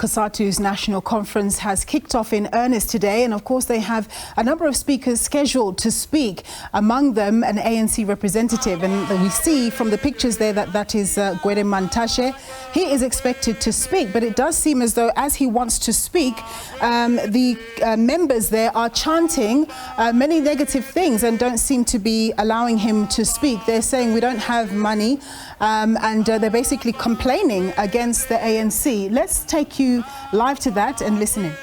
Cosatu's national conference has kicked off in earnest today, and of course they have a number of speakers scheduled to speak, among them an ANC representative, and we see from the pictures there that is Gwede Mantashe. He is expected to speak, but it does seem as though as he wants to speak, the members there are chanting many negative things and don't seem to be allowing him to speak. They're saying we don't have money, and they're basically complaining against the ANC. Let's take you live to that and listen in.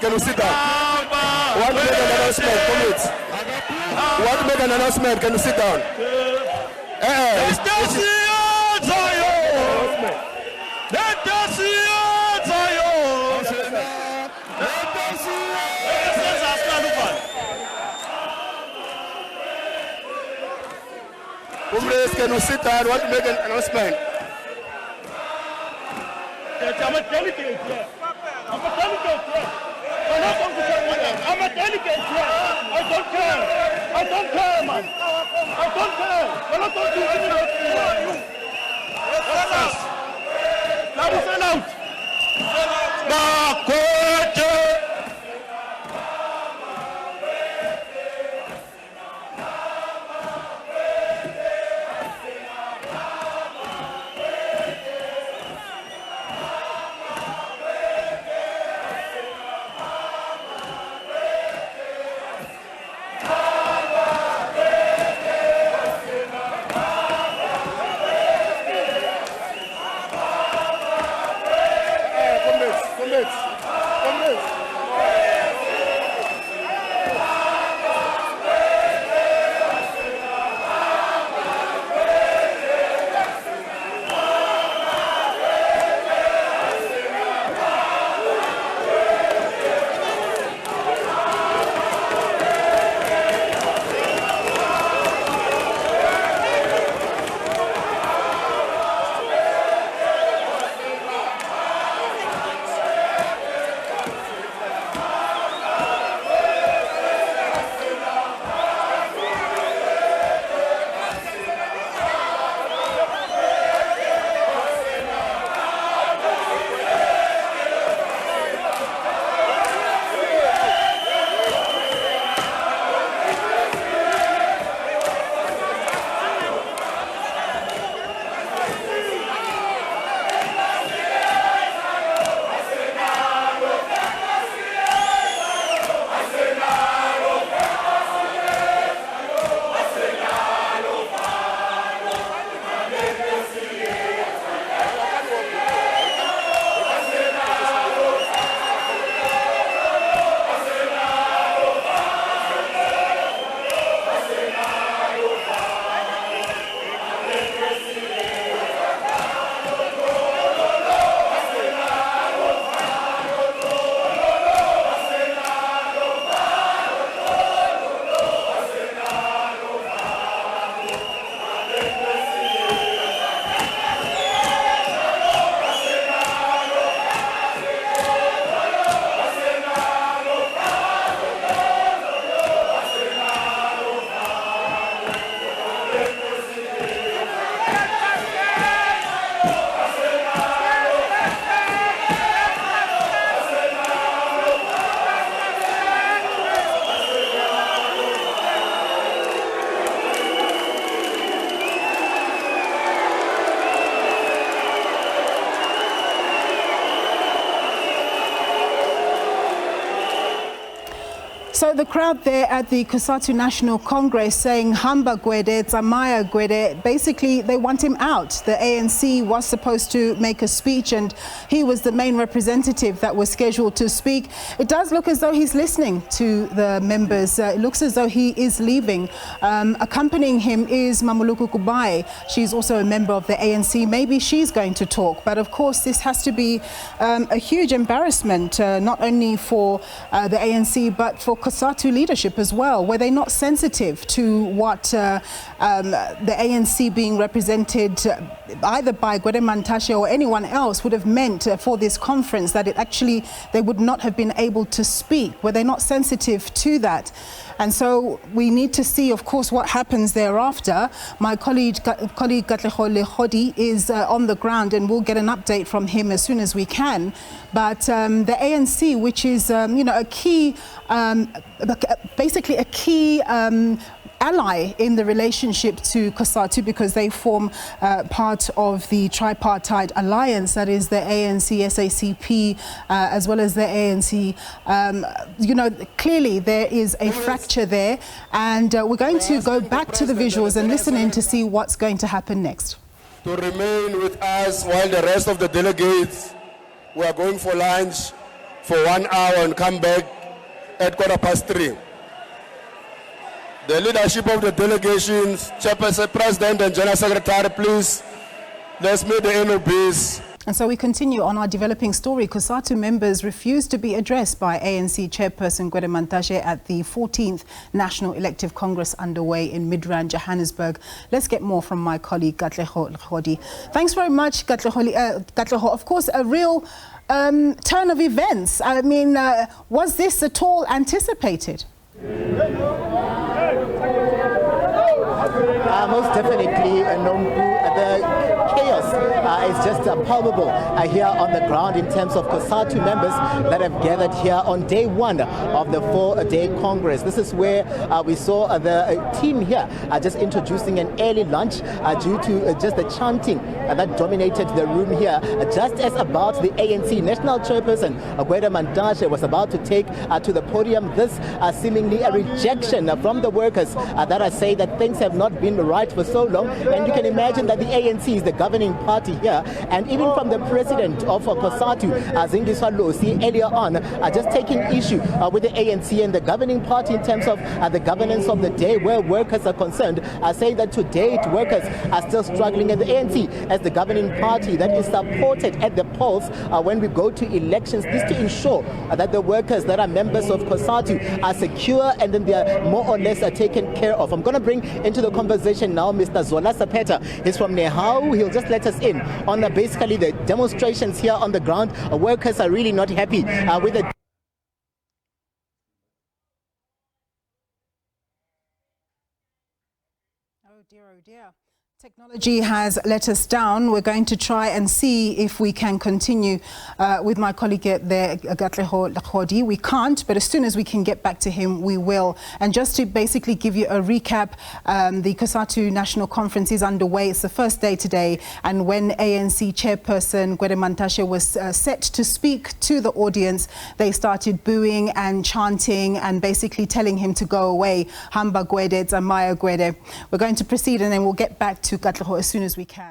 Can you sit down? Want to make an announcement? Comrades. Want to make an announcement? Can you sit down? Comrades, can you sit down? Want to make an announcement? I'm a delegate here. I'm a delegate here. I'm a delegate here. I don't care. I don't care, man. I don't care. We're not going to intimidate you. Let me sell out. So the crowd there at the Cosatu National Congress saying Hamba Gwede, Tsamaya Gwede, basically they want him out. The ANC was supposed to make a speech and he was the main representative that was scheduled to speak. It does look as though he's listening to the members. It looks as though he is leaving. Accompanying him is Mamuluku Kubai. She's also a member of the ANC. Maybe she's going to talk. But of course, this has to be a huge embarrassment, not only for the ANC, but for Cosatu leadership as well. Were they not sensitive to what the ANC being represented either by Gwede Mantashe or anyone else would have meant for this conference, that it actually, they would not have been able to speak? Were they not sensitive to that? And so we need to see, of course, what happens thereafter. My colleague Katlego Legodi is on the ground, and we'll get an update from him as soon as we can. But the ANC, which is, you know, a key, basically a key ally in the relationship to Cosatu, because they form part of the tripartite alliance, that is the ANC, SACP, as well as the ANC. You know, clearly there is a fracture there, and we're going to go back to the visuals and listen in to see what's going to happen next. To remain with us while the rest of the delegates, we are going for lunch for 1 hour and come back at 3:15. The leadership of the delegations, Chairperson, President and General Secretary, please, let's meet the NOBs. And so we continue on our developing story. Cosatu members refused to be addressed by ANC Chairperson Gwede Mantashe at the 14th National Elective Congress underway in Midrand, Johannesburg. Let's get more from my colleague Katlego Legodi. Thanks very much, Katlego. Of course, a real turn of events. I mean, was this at all anticipated? Most definitely, the chaos is just palpable here on the ground in terms of Cosatu members that have gathered here on day one of the 4-day Congress. This is where we saw the team here just introducing an early lunch due to just the chanting that dominated the room here. Just as about the ANC National Chairperson Gwede Mantashe was about to take to the podium, this seemingly a rejection from the workers that I say that things have not been right for so long. And you can imagine that the ANC is the governing party here, and even from the president of Cosatu, Zindiswa Losi, earlier on, just taking issue with the ANC and the governing party in terms of the governance of the day where workers are concerned, saying that to date workers are still struggling, and the ANC as the governing party that is supported at the polls when we go to elections, this to ensure that the workers that are members of Cosatu are secure and then they are more or less taken care of. I'm going to bring into the conversation now Mr. Zola Sapeta. He's from Nehau. He'll just let us in on basically the demonstrations here on the ground. Workers are really not happy with the... Oh dear. Technology has let us down. We're going to try and see if we can continue with my colleague there, Katlego Legodi. We can't, but as soon as we can get back to him, we will. And just to basically give you a recap, the Cosatu National Conference is underway. It's the first day today. And when ANC Chairperson Gwede Mantashe was set to speak to the audience, they started booing and chanting and basically telling him to go away. Hamba Gwede, Tsamaya Gwede. We're going to proceed and then we'll get back to Katlego as soon as we can.